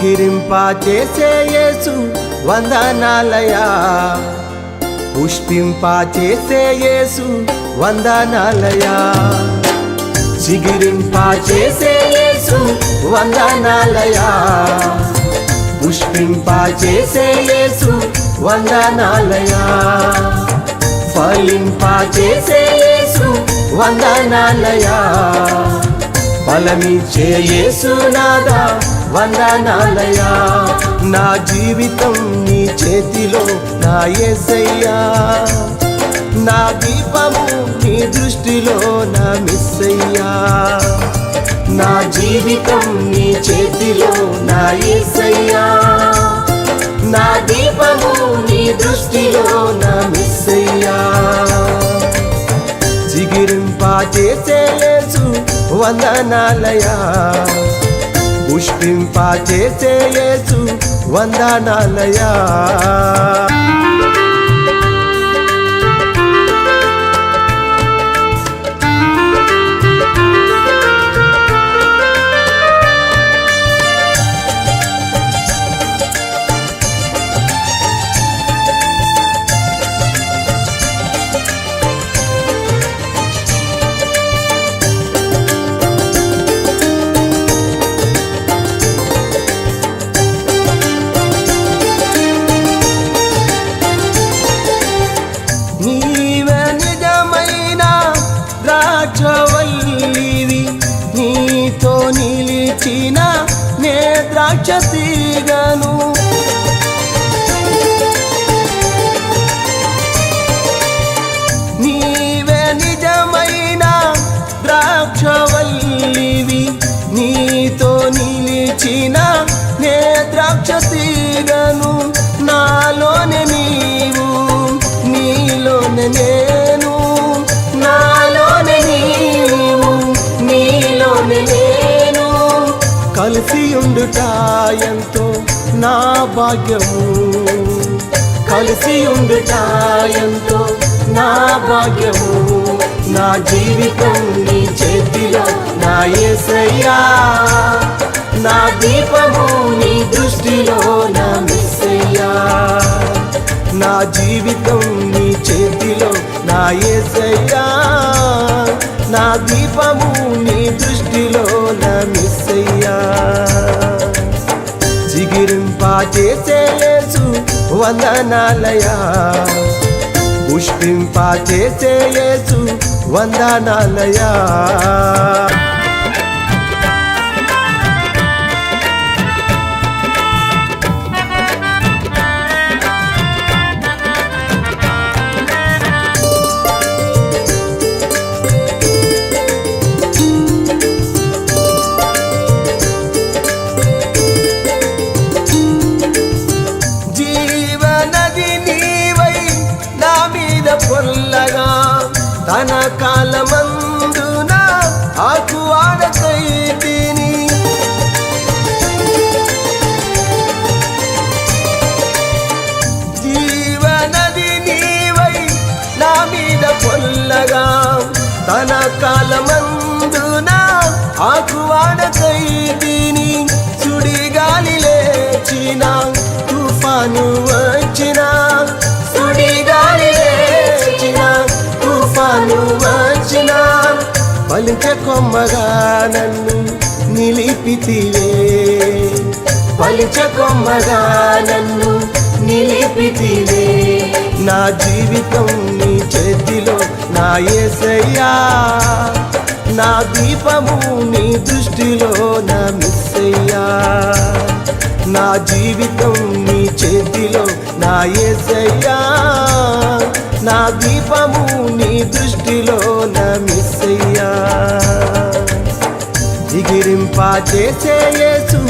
జిగిరింపా చేసే యేసు వందనాలయా, పుష్పింపా చేసే యేసు వందనాలయా. జిగిరింపా చేసే యేసు వందనాలయా, పుష్పింపా చేసే యేసు వందనాలయా. ఫలింపా చేసే యేసు వందనాలయా, ఫలమిచ్చే యేసు నాదా వందనాలయా. నా జీవితం నీ చేతిలో నా యేసయ్యా, నా దీపము నీ దృష్టిలో నా మిస్సయ్యా. నా జీవితం నీ చేతిలో నా యేసయ్యా, నా దీపము నీ దృష్టిలో నా మిస్సయ్యా. జిగిరింపా చేసే యేసు వందనాలయా, పుష్పింపా చేసే యేసు వందనాలయా. ద్రాక్షవల్లివి నీతో నిలిచిన నే ద్రాక్ష తీగను, నీవే నిజమైన ద్రాక్షవల్లివి నీతో నిలిచిన నే ద్రాక్ష తీగను. నాలోనే నీవు నీలోనే నేను, నాలోనే నీవు నీలోనే నేను, కలిసి ఉండుట ఎంతో నా భాగ్యము, కలిసి ఉండుట ఎంతో నా భాగ్యము. నా జీవితం నీ చేతిలో నా యేసయ్యా, నా దీపము నీ దృష్టిలో నా మిస్సయ్యా. నా జీవితం నీ చేతిలో నా యేసయ్యా, నా దీపము నీ దృష్టిలో నా మిస్సయ్యా. జిగిరింపా చేసే యేసు వందనాలయా, పుష్పింపా చేసే యేసు వందనాలయా. పొల్లగా తన కాలమందున ఆకువాడకైతిని, జీవనది నీవై నా మీద పొల్లగా తన కాలమందున ఆకువాడకైతిని. సుడిగాలి లేచిన తుఫాను వచ్చిన, సుడిగాలి తుఫాను వచ్చిన, పలించే కొమ్మగా నన్ను నిలిపితివే, పలించే కొమ్మగా నన్ను నిలిపితివే. నా జీవితం నీ చేతిలో నా యేసయ్యా, నా దీపము నీ దృష్టిలో నా మిస్సయ్యా. నా జీవితం నీ చేతిలో నా యేసయ్యా, నా దీపము నీ దృష్టిలో నా మిస్సయ్యా. జిగిరింపా చేసే యేసు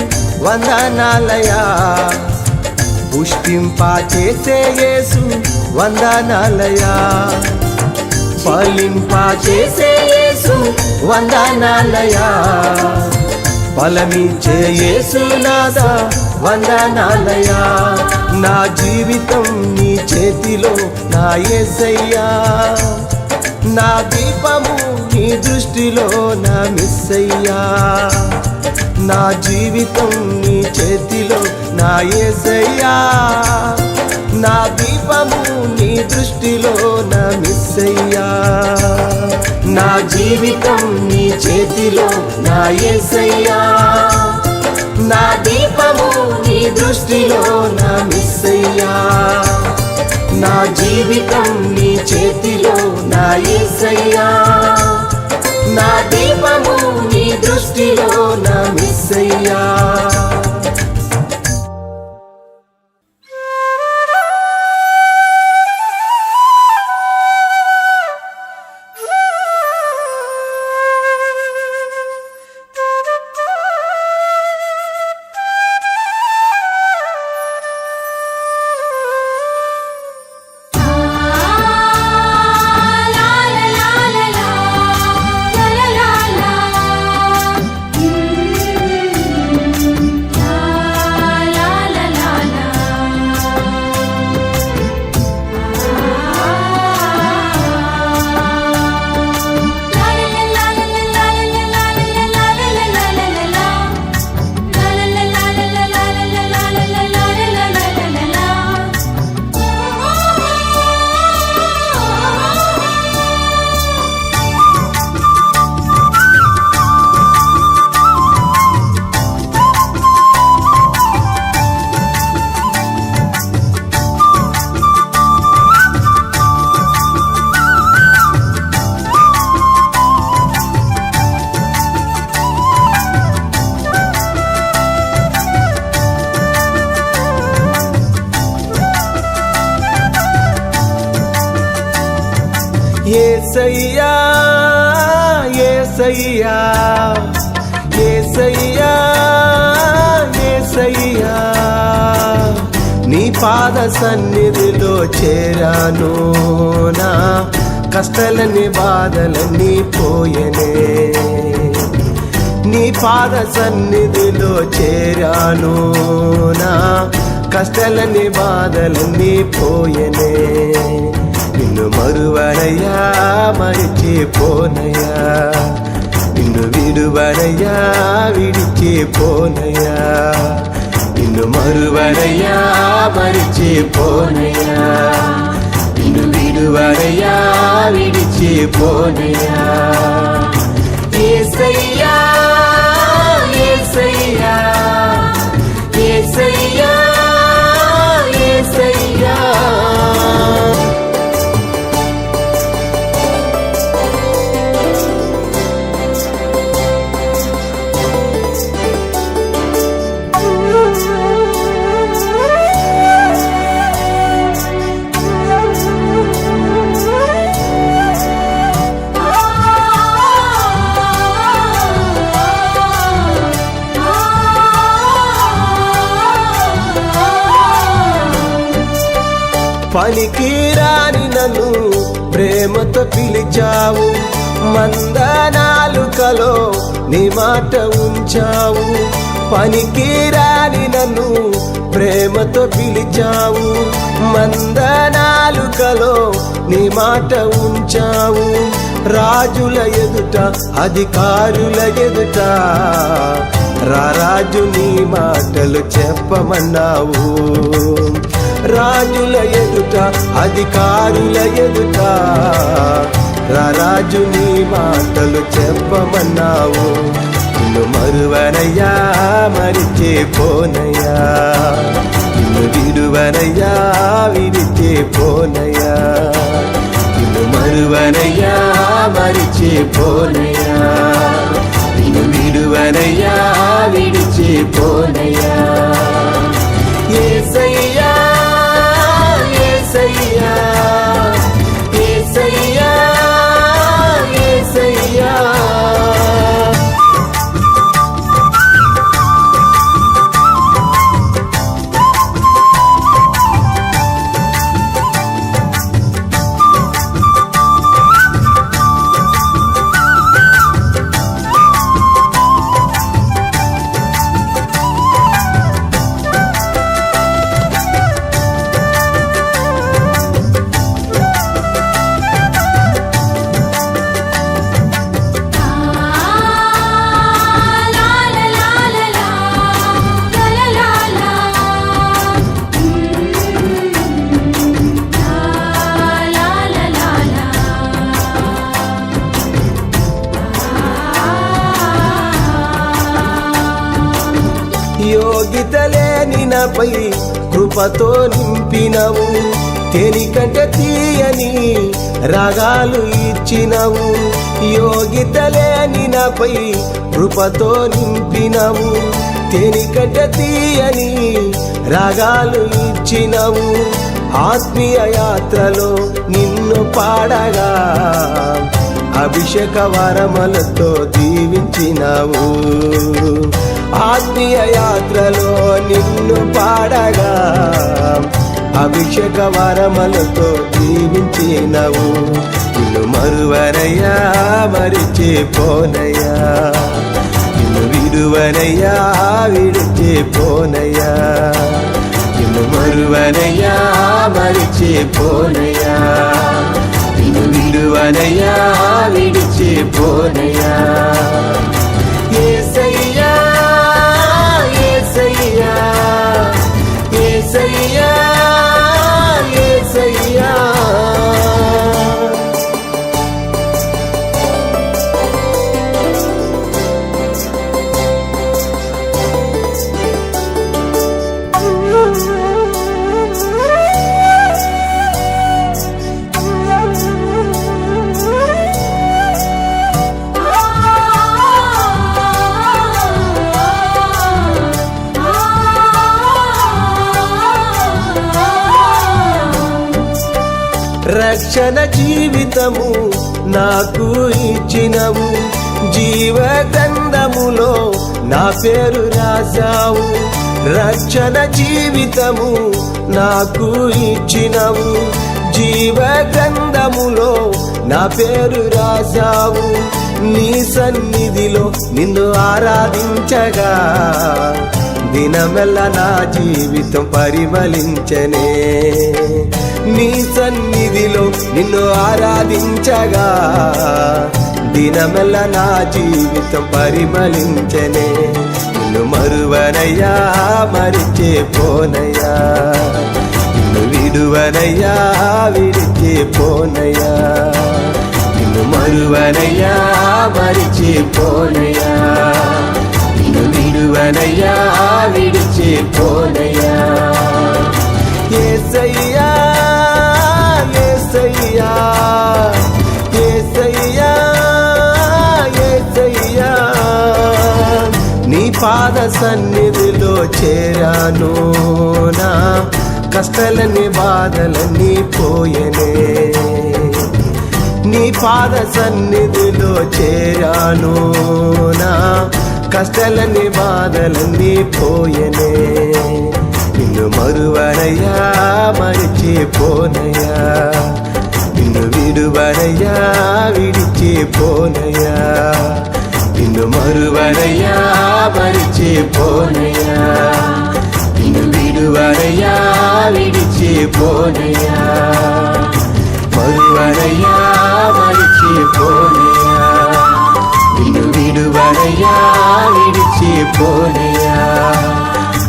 వందనాలయా, పుష్పింపా చేసే యేసు వందనాలయా. ఫలింపా చేసే యేసు వందనాలయా, ఫలమిచ్చే యేసు నాదా వందనాలయా. నా జీవితం నీ చేతిలో నా యేసయ్యా, నా దీపము నీ దృష్టిలో నా మిస్సయ్యా, నా జీవితం నీ చేతిలో నా యేసయ్యా, నా దీపము నీ దృష్టిలో నా మిస్సయ్యా, నా జీవితం నీ చేతిలో నా యేసయ్యా, నా దీపము నీ దృష్టిలో నా మిస్సయ్యా, నా జీవితం నీ చేతిలో నా యేసయ్యా, నా దీపము నీ దృష్టిలో నా మిస్సయ్యా. యేసయ్యా యేసయ్యా యేసయ్యా యేసయ్యా, నీ పాద సన్నిధిలో చేరాను, నా కష్టాలన్నీ బాధలన్నీ పోయనే, నీ పాద సన్నిధిలో చేరాను, నా కష్టాలన్నీ బాధలన్నీ పోయనే, నిన్ను మరువనయ్యా మరిచిపోనయ్యా, నిన్ను విడువనయ్యా విడిచిపోనయ్యా, నిన్ను మరువనయ్యా మరిచిపోనయ్యా, నిన్ను విడువనయ్యా విడిచిపోనయ్యా. యేసయ్యా యేసయ్యా యేసయ్యా యేసయ్యా. పనికిరాని నన్ను ప్రేమతో పిలిచావు, మందనాలుకలో నీ మాట ఉంచావు, పనికిరాని నన్ను ప్రేమతో పిలిచావు, మందనాలుకలో నీ మాట ఉంచావు, రాజుల ఎదుట అధికారుల ఎదుట రారాజు నీ మాటలు చెప్పమన్నావు, రాజుల ఎదుట అధికారుల ఎదుట రారాజు నీ మాటలు చెప్పమన్నావు, నిన్ను మరువనయ్యా మరిచిపోనయ్యా, నిన్ను విడువనయ్యా విడిచిపోనయ్యా, నిన్ను మరువనయ్యా మరిచిపోనయ్యా, నిన్ను విడువనయ్యా విడిచిపోనయ్యా. యేసయ్యా యేసయ్యా యేసయ్యా యేసయ్యా. నాపై కృపతో నింపినవు, తేనికంట తీయని రాగాలు ఇచ్చినవు. యోగిత లేని నాపై కృపతో నింపినవు, తేనికంట తీయని రాగాలు ఇచ్చినవు. ఆత్మీయ యాత్రలో నిన్ను పాడగా అభిషేక వరములతో దీవించినావు. ఆత్మీయ యాత్రలో నిన్ను పాడగా అభిషేక వరములతో దీవించినావు. నిన్ను మరువనయ్యా మరిచిపోనయ్యా, నిన్ను విడువనయ్యా విడిచిపోనయ్యా, నిన్ను మరువనయ్యా మరిచిపోనయ్యా, నిన్ను విడువనయ్యా విడిచిపోనయ్యా. యేసయ్యా యేసయ్యా యేసయ్యా యేసయ్యా. రక్షణ జీవితము నాకు ఇచ్చినవు, జీవ గ్రంథములో నా పేరు రాశావు. రక్షణ జీవితము నాకు ఇచ్చినవు, జీవ గ్రంథములో నా పేరు రాశావు. నీ సన్నిధిలో నిన్ను ఆరాధించగా దినమెల్ల నా జీవితం పరిమళించనే. నీ సన్నిధిలో నిన్ను ఆరాధించగా దినమెల్ల నా జీవితం పరిమళించనే. నిన్ను మరువనయ్యా మరిచిపోనయ్యా, నిన్ను విడువనయ్యా విడిచిపోనయ్యా, నిన్ను మరువనయ్యా మరిచిపోనయ్యా, నిన్ను విడువనయ్యా విడిచిపోనయ్యా. యేసయ్యా యేసయ్యా యేసయ్యా యేసయ్యా. నీ పాద సన్నిధిలో చేరాను, నా కష్టాలన్నీ బాధలన్నీ పోయనే. నీ పాద సన్నిధిలో చేరాను, నా కష్టాలన్నీ బాధలన్నీ పోయనే. నిన్ను మరువనయ్యా మరిచిపోనయ్యా, నిన్ను విడువనయ్యా విడిచిపోనయ్యా, నిన్ను మరువనయ్యా మరిచిపోనయ్యా, నిన్ను విడువనయ్యా విడిచిపోనయ్యా, మరువనయ్యా మరిచిపోనయ్యా, నిన్ను విడువనయ్యా విడిచిపోనయ్యా,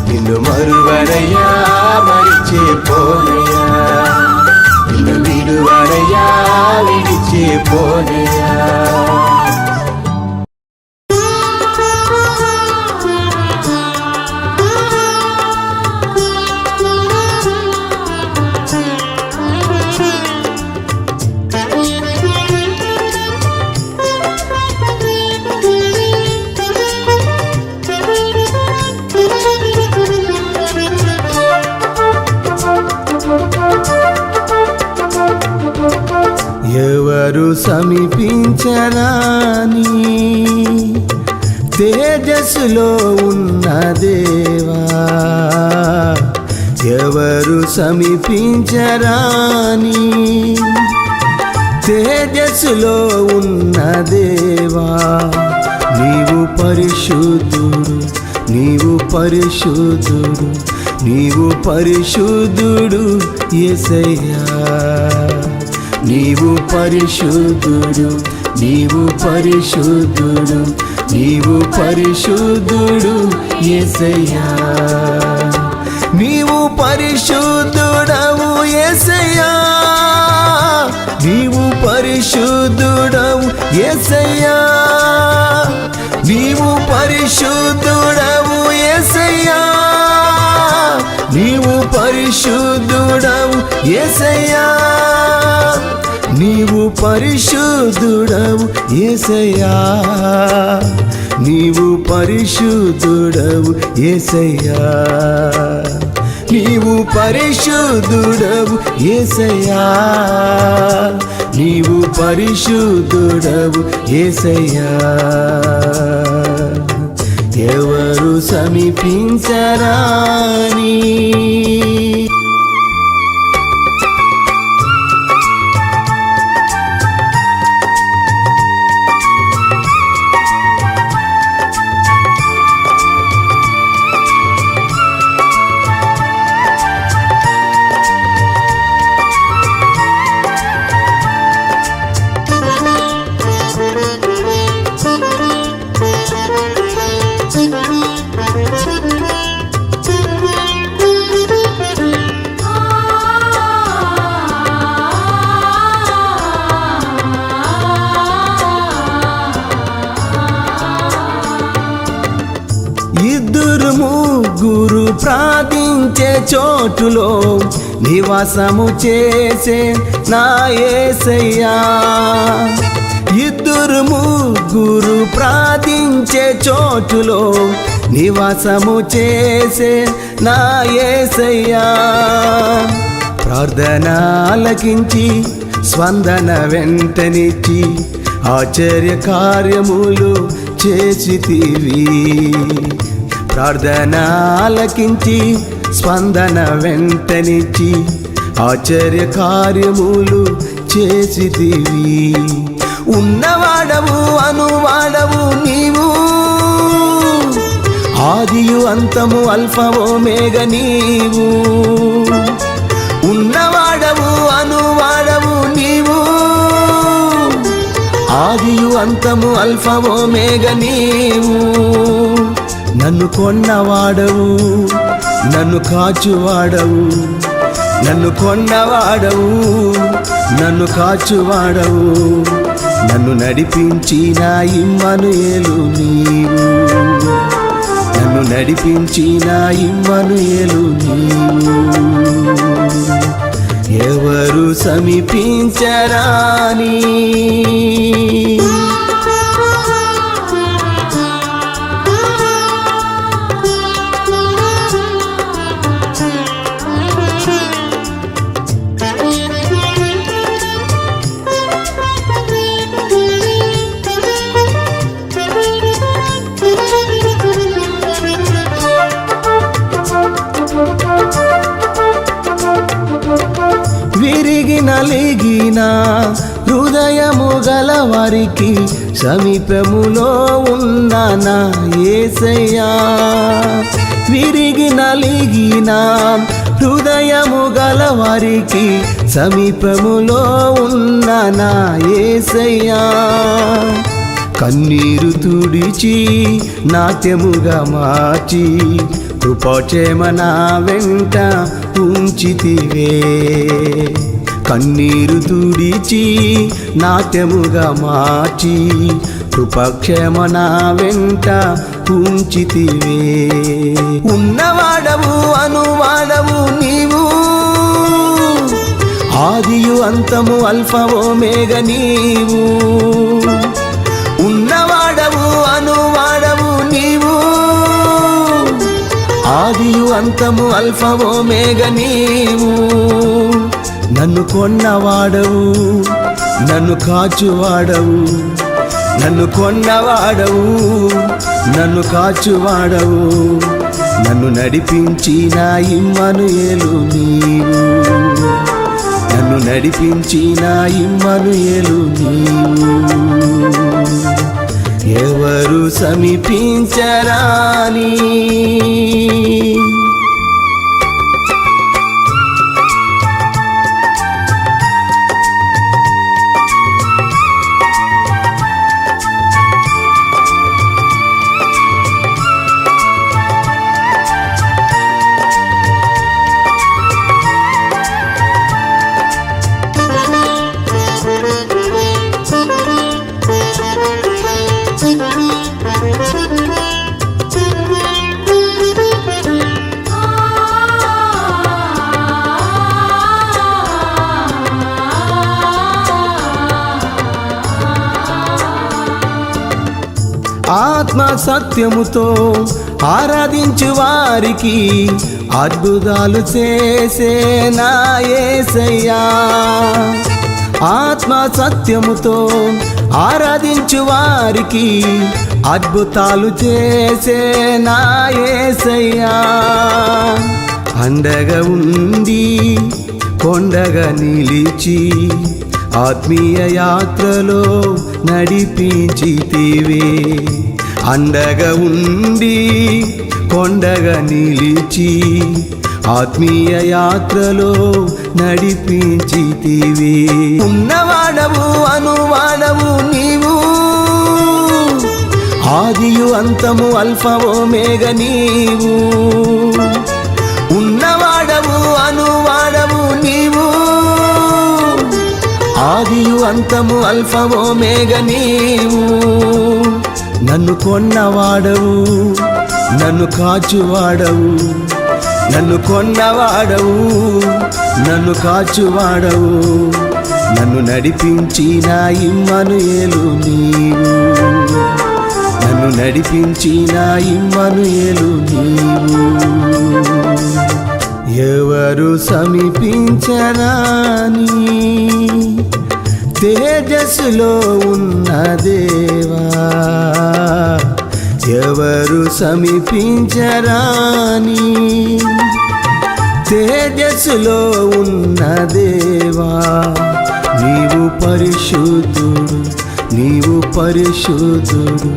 నిన్ను మరువనయ్యా మరిచిపోనయ్యా, నిన్ను విడువనయ్యా విడిచిపోనయ్యా. ఎవరు సమీపించరాని తేజస్సులో ఉన్న దేవా, ఎవరు సమీపించరాని తేజస్సులో ఉన్న దేవా. నీవు పరిశుద్ధుడు, నీవు పరిశుద్ధుడు, నీవు పరిశుద్ధుడు యేసయ్యా. నీవు పరిశుద్ధుడు, నీవు పరిశుద్ధుడు, నీవు పరిశుద్ధుడు యేసయ్యా. నీవు పరిశుద్ధుడవు యేసయ్యా, నీవు పరిశుద్ధుడవు యేసయ్యా, నీవు పరిశుద్ధుడవు యేసయ్యా, నీవు పరిశుద్ధుడవు యేసయ్యా, నీవు పరిశుద్ధుడవు యేసయ్యా, నీవు పరిశుద్ధుడవు యేసయ్యా, నీవు పరిశుద్ధుడవు యేసయ్యా, నీవు పరిశుద్ధుడవు యేసయ్యా. ఎవరు సమీపించరాని ఇద్దరు ముగ్గురు ప్రార్థించే చోటులో నివాసము చేసే నా యేసయ్యా, ఇద్దరు ముగ్గురు ప్రార్థించే చోటులో నివాసము చేసే నా యేసయ్యా. ప్రార్థన ఆలకించి స్పందన వెంటనిచ్చి ఆశ్చర్య కార్యములు చేసితివి. ప్రార్థన ఆలకించి స్పందన వెంటనిచ్చి ఆశ్చర్య కార్యములు చేసితివి. ఉన్నవాడవు అనువాడవు నీవు, ఆదియు అంతము అల్ఫా ఓమేగా నీవు. ఉన్నవాడవు అనువాడవు నీవు, ఆదియు అంతము అల్ఫా ఓమేగా నీవు. నన్ను కొన్నవాడవు, నన్ను కాచువాడవు, నన్ను కొన్నవాడవు, నన్ను కాచువాడవు, నన్ను నడిపించిన ఇమ్మనుయేలు నీవు, నన్ను నడిపించిన ఇమ్మనుయేలు నీవు. ఎవరు సమీపించరాని విరిగి నలిగిన హృదయము గల వారికి సమీపములో ఉన్న నా యేసయ్యా. విరిగి నలిగిన హృదయము గల వారికి సమీపములో ఉన్న నా యేసయ్యా. కన్నీరు తుడిచి నాట్యముగా మార్చి కృపాక్షేమ నా వెంట ఉంచితివే. కన్నీరు తుడిచి నాట్యముగా మార్చి కృపాక్షేమ నా వెంట ఉంచితివే. ఉన్నవాడవు అనువాడవు నీవు, ఆదియు అంతము అల్ఫా ఓమేగా నీవు. ఉన్నవాడవు అనువాడవు నీవు, ఆదియు అంతము అల్ఫా ఓమేగా నీవు. నన్ను కొన్నవాడవు, నన్ను కాచువాడవు, నన్ను కొన్నవాడవు, నన్ను కాచువాడవు, నన్ను నడిపించిన ఇమ్మనుయేలు నీవు, నన్ను నడిపించిన ఇమ్మనుయేలు నీవు. ఎవరు సమీపించరాని ఆత్మ సత్యముతో ఆరాధించు వారికి అద్భుతాలు చేసే నా యేసయ్యా. ఆత్మ సత్యముతో ఆరాధించు వారికి అద్భుతాలు చేసే నా యేసయ్యా. అండగా ఉండి కొండగా నిలిచి ఆత్మీయ యాత్రలో నడిపించితివే. అండగా ఉండి కొండగా నిలిచి ఆత్మీయ యాత్రలో నడిపించితివే. ఉన్నవాడవు అనువాడవు నీవు, ఆదియు అంతము అల్ఫా ఓమేగా నీవు. ఉన్నవాడవు అనువాడవు నీవు, ఆదియు అంతము అల్ఫా ఓమేగా నీవు. నన్ను కొన్నవాడవు, నన్ను కాచువాడవు, నన్ను కొన్నవాడవు, నన్ను కాచువాడవు, నన్ను నడిపించిన ఇమ్మనుయేలు నీవు. నన్ను నడిపించిన ఇమ్మనుయేలు నీవు. ఎవరు సమీపించరాని తేజస్సులో ఉన్న దేవా, ఎవరు సమీపించరాని తేజస్సులో ఉన్న దేవా. నీవు పరిశుద్ధుడు, నీవు పరిశుద్ధుడు,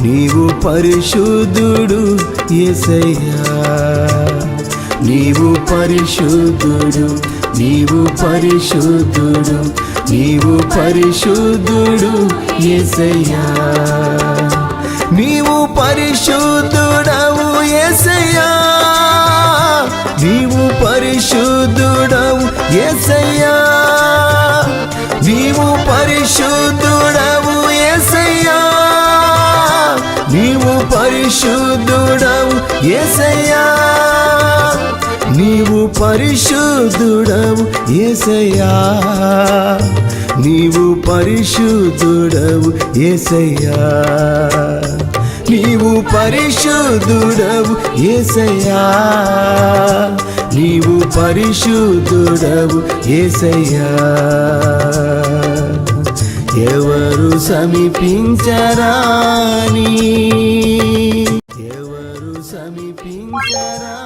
నీవు పరిశుద్ధుడు యేసయ్యా. నీవు పరిశుద్ధుడు, నీవు పరిశుద్ధుడు, నీవు పరిశుద్ధుడు యేసయ్యా. నీవు పరిశుద్ధుడవు యేసయ్యా, నీవు పరిశుద్ధుడవు యేసయ్యా. నీవు పరిశుద్ధుడవు యేసయ్యా, నీవు పరిశుద్ధుడవు యేసయ్యా. నీవు పరిశుద్ధుడవు యేసయ్యా, నీవు పరిశుద్ధుడవు యేసయ్యా. నీవు పరిశుద్ధుడవు యేసయ్యా, నీవు పరిశుద్ధుడవు యేసయ్యా. ఎవరు సమీపించరాని, ఎవరు సమీపించరాని